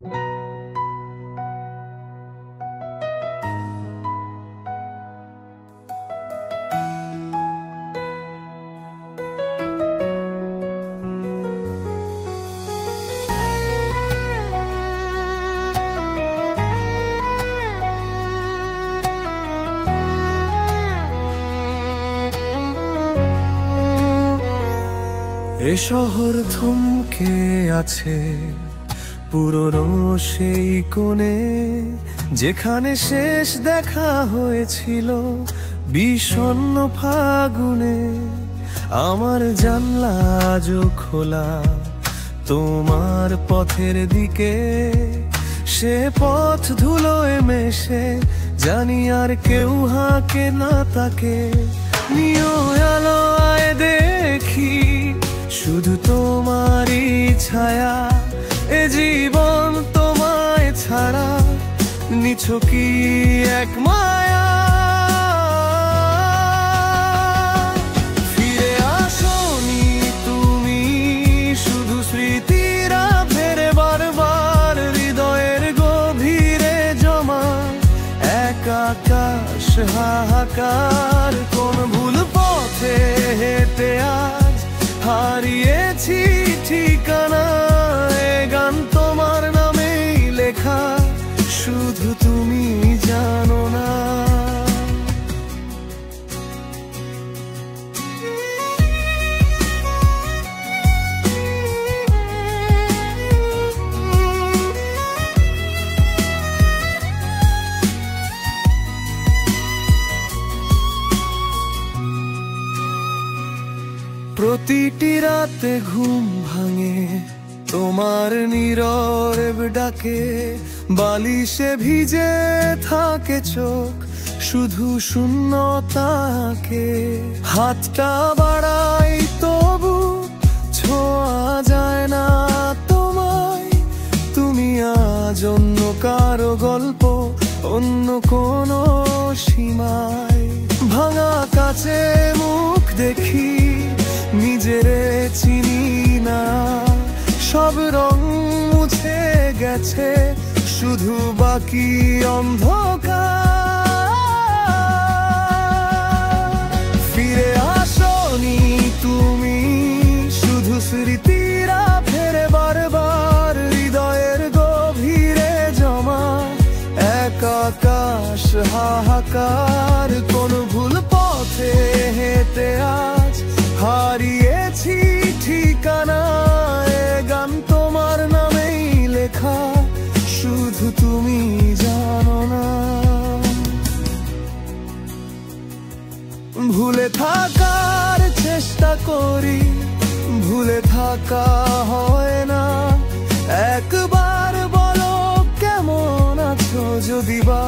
এ শহর থমকে আছে পুরনো সেই কোণে, যেখানে শেষ দেখা হয়েছিল বিষণ্ণ ফাগুনে। আমার জানলা আজও খোলা তোমার পথের দিকে, সে পথ ধুলোয় মেশে, জানি আর কেউ হাঁকে না তাকে। নিয় আলো আয় দেখি শুধু তোমারই ছায়া, এ জীবন তোমায় ছাড়া নিছকি এক মায়া। ফিরে আসোনি তুমি, শুধু স্মৃতিরা ফেরে বারবার হৃদয়ের গভীরে জমা। এক আকাশ হাহাকার, কোন ভুল পথে হেঁটে আজ হারিয়েছি ঠিকানা। এ গান তোমার নামেই লেখা, শুধু তুমি জানো না। প্রতিটি রাতে ঘুম ভাঙে তোমার নীরব ডাকে, বালিশে ভিজে থাকে চোখ শুধু শূন্যতাকে। হাতটা বাড়াই তবু ছোঁয়া যায় না তোমায়, তুমি আজ অন্য কারো গল্প, অন্য কোনো সীমায়। ভাঙা কাছে মুখ দেখি, নিজের চিনি না, সব রং মুছে গেছে, শুধু বাকি অন্ধকার। ফিরে আসোনি তুমি, শুধু স্মৃতিরা ফেরে বারবার হৃদয়ের গভীরে জমা। এক আকাশ হাহাকার, কোন ভুল পথে হেঁটে আজ হারিয়েছি ঠিকানা। এ গান তোমার নামেই লেখা, শুধু তুমি জানো না। ভুলে থাকার চেষ্টা করি, ভুলে থাকা হয় না। একবার বলো কেমন আছো, যদি বা